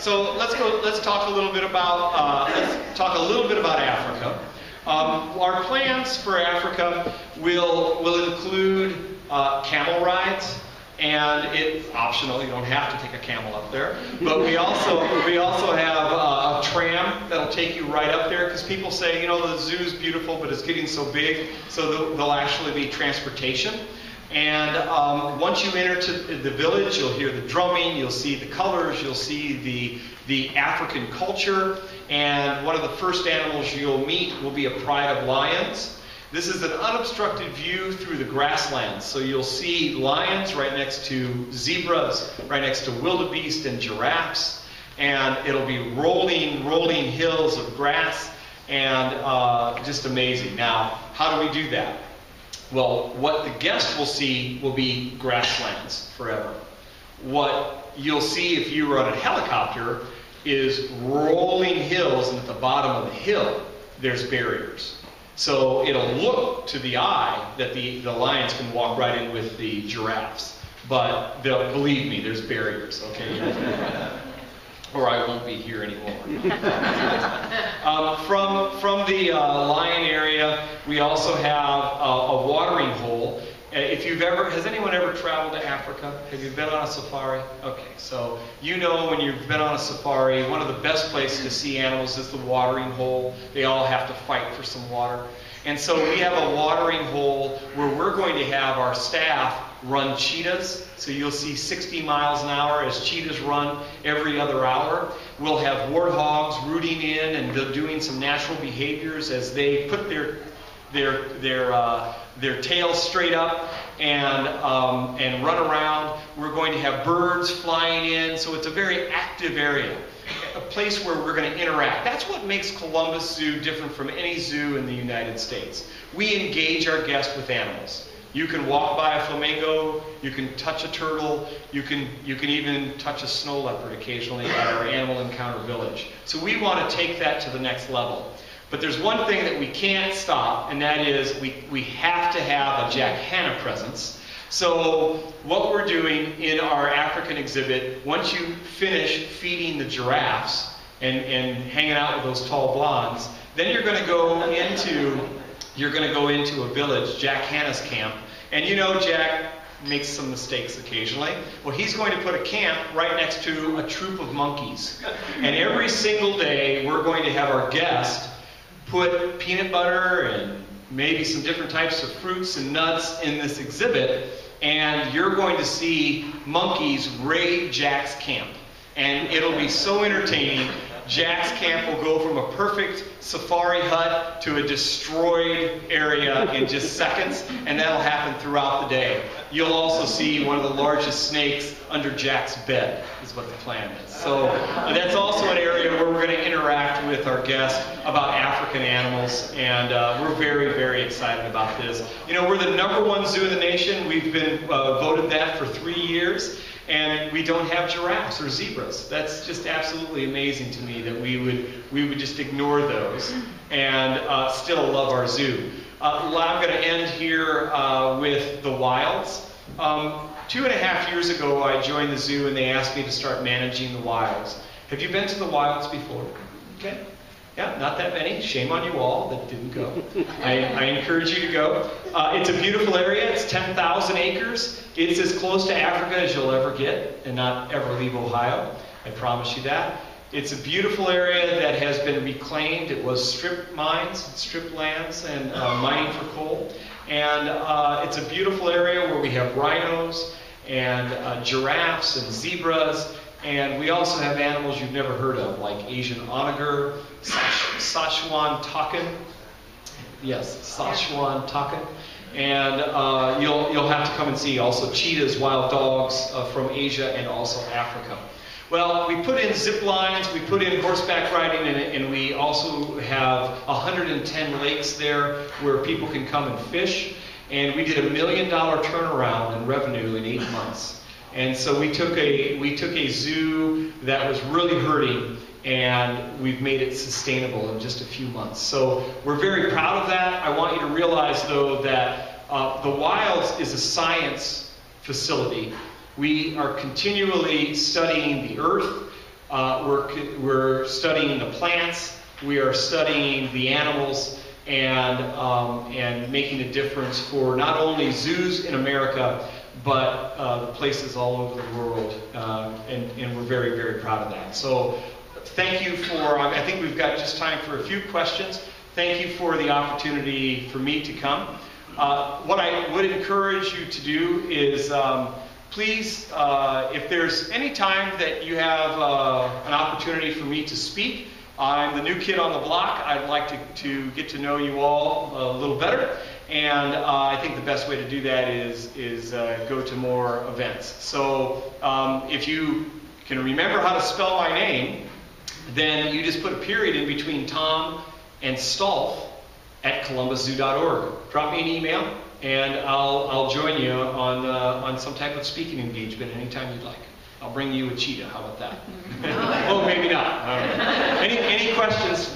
so let's talk a little bit about Africa. Our plans for Africa will include camel rides, and it's optional. You don't have to take a camel up there. But we also have a tram that'll take you right up there, because people say, you know, the zoo's beautiful, but it's getting so big, so there'll actually be transportation. And once you enter to the village, you'll hear the drumming, you'll see the colors, you'll see the African culture, and one of the first animals you'll meet will be a pride of lions. This is an unobstructed view through the grasslands, so you'll see lions right next to zebras, right next to wildebeest and giraffes, and it'll be rolling hills of grass, and just amazing. Now, how do we do that? Well, what the guest will see will be grasslands forever. What you'll see if you were on a helicopter is rolling hills, and at the bottom of the hill, there's barriers. So it'll look to the eye that the lions can walk right in with the giraffes. But believe me, there's barriers, okay? Or I won't be here anymore. From the lion area, we also have a watering hole. Has anyone ever traveled to Africa? Have you been on a safari? Okay, so you know when you've been on a safari, one of the best places to see animals is the watering hole. They all have to fight for some water. And so we have a watering hole where we're going to have our staff run cheetahs. So you'll see 60 miles an hour as cheetahs run every other hour. We'll have warthogs rooting in and doing some natural behaviors as they put their tails straight up and run around. We're going to have birds flying in, so it's a very active area, a place where we're going to interact. That's what makes Columbus Zoo different from any zoo in the United States. We engage our guests with animals. You can walk by a flamingo, you can touch a turtle, you can even touch a snow leopard occasionally at our Animal Encounter Village. So we want to take that to the next level. But there's one thing that we can't stop, and that is we have to have a Jack Hanna presence. So what we're doing in our African exhibit, once you finish feeding the giraffes and hanging out with those tall blondes, then you're going to go into a village, Jack Hanna's camp. And you know Jack makes some mistakes occasionally. Well, he's going to put a camp right next to a troop of monkeys. And every single day, we're going to have our guest put peanut butter and maybe some different types of fruits and nuts in this exhibit, and you're going to see monkeys raid Jack's camp. And it'll be so entertaining. Jack's camp will go from a perfect safari hut to a destroyed area in just seconds, and that'll happen throughout the day. You'll also see one of the largest snakes under Jack's bed, is what the plan is. So that's also an area where we're going to interact with our guests about African animals, and we're very, very excited about this. You know, we're the #1 zoo in the nation. We've been voted that for 3 years. And we don't have giraffes or zebras. That's just absolutely amazing to me that we would just ignore those and still love our zoo. I'm going to end here with the wilds. 2.5 years ago, I joined the zoo and they asked me to start managing the wilds. Have you been to the wilds before? Okay. Yeah, not that many. Shame on you all that didn't go. I encourage you to go. It's a beautiful area. It's 10,000 acres. It's as close to Africa as you'll ever get and not ever leave Ohio. I promise you that. It's a beautiful area that has been reclaimed. It was strip mines, strip lands, and mining for coal. And it's a beautiful area where we have rhinos and giraffes and zebras. And we also have animals you've never heard of, like Asian onager, Sichuan takin. Yes, Sichuan takin. And you'll have to come and see also cheetahs, wild dogs from Asia and also Africa. Well, we put in zip lines, we put in horseback riding, and we also have 110 lakes there where people can come and fish. And we did $1 million turnaround in revenue in 8 months. And so we took a zoo that was really hurting, and we've made it sustainable in just a few months. So we're very proud of that. I want you to realize, though, that the Wilds is a science facility. We are continually studying the earth, We're studying the plants, we are studying the animals, and making a difference for not only zoos in America, but the places all over the world, and we're very, very proud of that. So thank you for, I think we've got just time for a few questions. Thank you for the opportunity for me to come. What I would encourage you to do is please, if there's any time that you have an opportunity for me to speak, I'm the new kid on the block. I'd like to get to know you all a little better. And I think the best way to do that is go to more events. So if you can remember how to spell my name, then you just put a period in between Tom and Stalf at columbuszoo.org. Drop me an email, and I'll join you on some type of speaking engagement anytime you'd like. I'll bring you a cheetah. How about that? Oh, maybe not. Any questions?